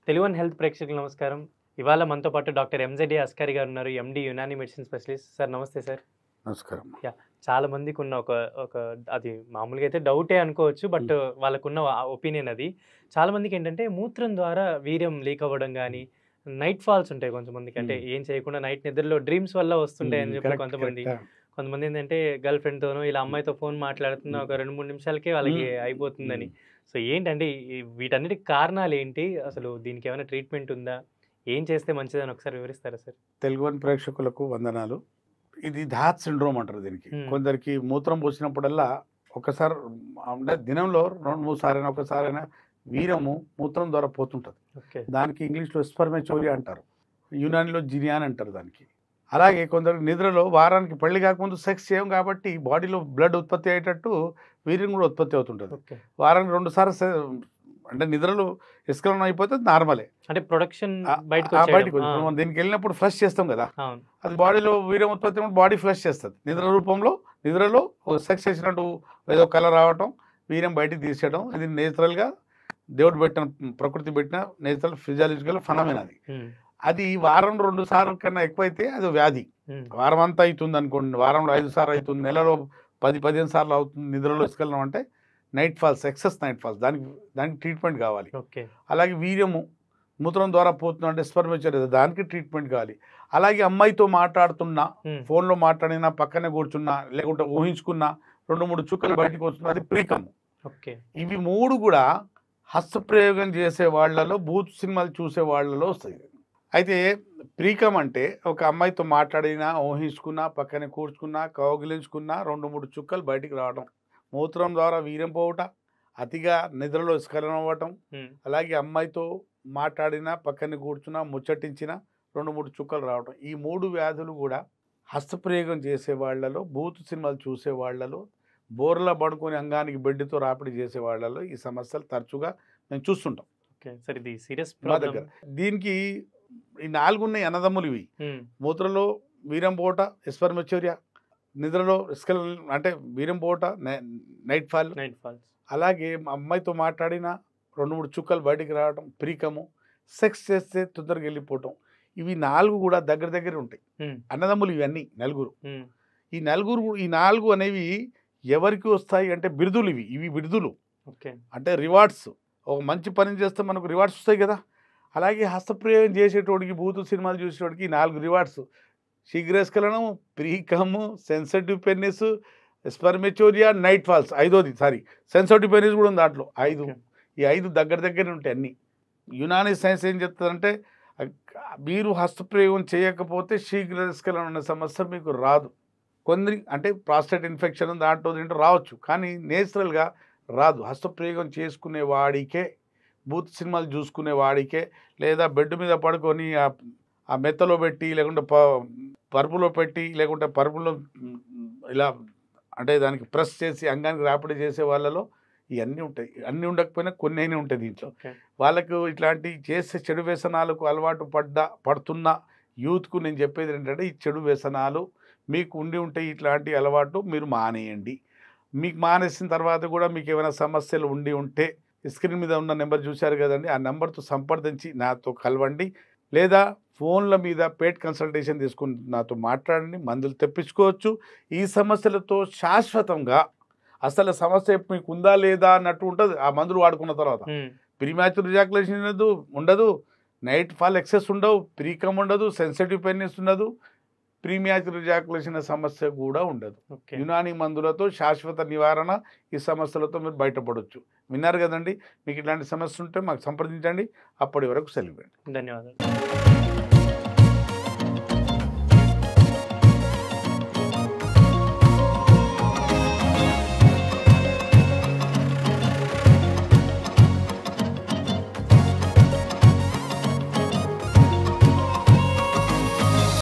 Telugu health ప్రేక్షకులకు నమస్కారం. ఇవాళ మనతో పాటు డాక్టర్ ఎంజెడి అస్కారి గారు ఉన్నారు. ఎండి యునాని మెడిసిన్ స్పెషలిస్ట్. సార్ నమస్తే సార్. నమస్కారం. యాహ్! చాలా మందికున్న ఒక ఒక అది మామూలుగా అయితే డౌటే అనుకోవచ్చు. బట్ వాళ్ళకున్న ఒపీనియన్ అది. చాలా మందికేంటంటే మూత్రం ద్వారా వీర్యం లీక్ అవ్వడం గానీ, నైట్ ఫాల్స్ ఉంటాయి కొంతమందికి. అంటే ఏం చేయకుండా నైట్ నిద్రలో డ్రీమ్స్ వల్ల వస్తుంటాయి అని చెప్పి కొంతమంది. కొంతమంది ఏంటంటే గర్ల్ ఫ్రెండ్‌తోనో ఇలా అమ్మాయితో ఫోన్ మాట్లాడుతున్న ఒక 2, 3 నిమిషాలకే వాళ్ళకి అయిపోతుందని. సో ఏంటంటే వీటన్నిటికి కారణాలేంటి? అసలు దీనికేమైనా ట్రీట్మెంట్ ఉందా? ఏం చేస్తే మంచిదని ఒకసారి వివరిస్తారా సార్? తెలుగు ప్రేక్షకులకు వందనాలు. ఇది ధాత్ సిండ్రోమ్ అంటారు దీనికి. కొందరికి మూత్రం పోసినప్పుడల్లా ఒకసారి అంటే దినంలో 2, 3 సారైనా ఒకసారైనా వీరము మూత్రం ద్వారా పోతుంటుంది. దానికి ఇంగ్లీష్లో స్పెర్మేటోరియా అంటారు, యునానిలో జినియా అని అంటారు దానికి. అలాగే కొందరికి నిద్రలో వారానికి పెళ్లి కాకముందు సెక్స్ చేయం కాబట్టి బాడీలో బ్లడ్ ఉత్పత్తి అయ్యేటట్టు వీర్యం కూడా ఉత్పత్తి అవుతుంటుంది. వారానికి 2 సార్లు అంటే నిద్రలో ఇసుకలం అయిపోతే నార్మలే. అంటే ప్రొడక్షన్ బయటకు మనం దీనికి వెళ్ళినప్పుడు ఫ్లష్ చేస్తాం కదా, అది బాడీలో వీర్యం ఉత్పత్తి బాడీ ఫ్లష్ చేస్తుంది. నిద్ర రూపంలో నిద్రలో సెక్స్ చేసినట్టు ఏదో కలర్ రావటం, వీర్యం బయటికి తీసేయడం. ఇది నేచురల్గా దేవుడు పెట్టిన, ప్రకృతి పెట్టిన నేచురల్ ఫిజియాలజికల్ ఫెనామినా అది. అది వారం 2 సార్లు కన్నా ఎక్కువైతే అది వ్యాధి. వారం అంతా అవుతుంది అనుకోండి, వారంలో 5 సార్లు అవుతుంది, నెలలో 10-15 సార్లు అవుతుంది నిద్రలో ఇసుకెళ్ళడం అంటే night falls, excess night falls. దానికి ట్రీట్మెంట్ కావాలి. అలాగే వీర్యము మూత్రం ద్వారా పోతుంది అంటే స్పెర్మేటోరియా, దానికి ట్రీట్మెంట్ కావాలి. అలాగే అమ్మాయితో మాట్లాడుతున్నా, ఫోన్లో మాట్లాడినా, పక్కనే కూర్చున్నా, లేకుంటే ఊహించుకున్నా 2-3 చుక్కలు బయటకు వస్తున్నా, అది ప్రీకము. ఇవి 3 కూడా హస్తప్రయోగం చేసే వాళ్ళలో, బూత్ సినిమాలు చూసే వాళ్ళలో వస్తాయి. అయితే ప్రీకం అంటే ఒక అమ్మాయితో మాట్లాడినా, ఊహించుకున్నా, పక్కనే కూర్చుకున్నా, కౌగిలించుకున్నా 2-3 చుక్కలు బయటికి రావడం, మూత్రం ద్వారా వీర్యం పోవటం, అతిగా నిద్రలో స్ఖలనం అవ్వటం, అలాగే అమ్మాయితో మాట్లాడినా, పక్కన కూర్చున్నా, ముచ్చటించిన 2-3 చుక్కలు రావటం. ఈ 3 వ్యాధులు కూడా హస్తప్రయోగం చేసే వాళ్ళలో, బూత్ సినిమాలు చూసే వాళ్ళలో, బోర్లా పడుకొని అంగానికి బెడ్డుతో రాపిడి చేసే వాళ్ళలో ఈ సమస్యలు తరచుగా మేము చూస్తుంటాం. దీనికి ఈ 4 ఉన్నాయి అన్నదమ్ములు. ఇవి మూత్రలో వీర్యం పోవట స్పెర్మేటోరియా, నిద్రలో అంటే వీర్యం పోవట నైట్ ఫాల్స్, అలాగే అమ్మాయితో మాట్లాడిన 2-3 చుక్కలు బయటికి రావడం ప్రీకము, సెక్స్ చేస్తే తొందరగా వెళ్ళిపోవటం. ఇవి 4 కూడా దగ్గర ఉంటాయి అన్నదమ్ములు. ఇవన్నీ 4. ఈ 4 అనేవి ఎవరికి వస్తాయి అంటే బిరుదులు. ఇవి బిరుదులు అంటే రివార్డ్స్. ఒక మంచి పని చేస్తే మనకు రివార్డ్స్ వస్తాయి కదా. అలాగే హస్తప్రయోగం చేసేటోడికి, బూతు సినిమాలు చూసేటోడికి 4 రివార్డ్స్: శీఘ్రస్ఖలనం, ప్రీకము, sensitive penis, spermatorrhoea, night falls. 5వది సెన్సిటివ్ పెన్నిస్ కూడా ఉంది దాంట్లో. 5. ఈ 5 దగ్గర ఉంటాయి అన్నీ. యునాని సైన్స్ ఏం చెప్తుందంటే, మీరు హస్తప్రయోగం చేయకపోతే శీఘ్రస్ఖలనం అనే సమస్య మీకు రాదు. కొందరి అంటే ప్రాస్టేట్ ఇన్ఫెక్షన్ దాంట్లో దీంట్లో రావచ్చు, కానీ నేచురల్గా రాదు. హస్తప్రయోగం చేసుకునే వాడికే, బూత్ సినిమాలు చూసుకునే వాడికే, లేదా బెడ్ మీద పడుకొని ఆ మెత్తలో పెట్టి, లేకుంటే పరుపులో పెట్టి, లేకుంటే పరుపులో ఇలా అంటే దానికి ప్రెస్ చేసి అంగానికి రాపిడి చేసే వాళ్ళలో ఇవన్నీ ఉంటాయి. అన్నీ ఉండకపోయినా కొన్ని అయినా ఉంటాయి దీంట్లో. వాళ్ళకు ఇట్లాంటి చేసే చెడు వ్యసనాలకు అలవాటు పడుతున్న యూత్కు నేను చెప్పేది ఏంటంటే, ఈ చెడు వ్యసనాలు మీకు ఉంటే ఇట్లాంటి అలవాటు మీరు మానేయండి. మీకు మానేసిన తర్వాత కూడా మీకు ఏమైనా సమస్యలు ఉంటే స్క్రీన్ మీద ఉన్న నెంబర్ చూశారు కదండి, ఆ నెంబర్తో సంప్రదించి నాతో కలవండి, లేదా ఫోన్ల మీద పేట్ కన్సల్టేషన్ తీసుకుని నాతో మాట్లాడండి. మందులు తెప్పించుకోవచ్చు. ఈ సమస్యలతో శాశ్వతంగా, అసలు సమస్య మీకు ఉందా లేదా అన్నట్టు ఉంటుంది ఆ మందులు వాడుకున్న తర్వాత. ప్రీమ్యాచ్యూర్ ఎజాకులేషన్ ఉండదు, నైట్ ఫాల్ ఎక్సెస్ ఉండవు, ప్రీకమ్ ఉండదు, సెన్సిటివ్ పెన్నిస్ ఉండదు, ప్రీమ్యాచ్యూర్ ఎజాకులేషన్ సమస్య కూడా ఉండదు. యునాని మందులతో శాశ్వత నివారణ ఈ సమస్యలతో మీరు బయటపడవచ్చు. విన్నారు కదండి. మీకు ఇట్లాంటి సమస్య ఉంటే మాకు సంప్రదించండి. అప్పటి వరకు సెలవు. ధన్యవాదాలు.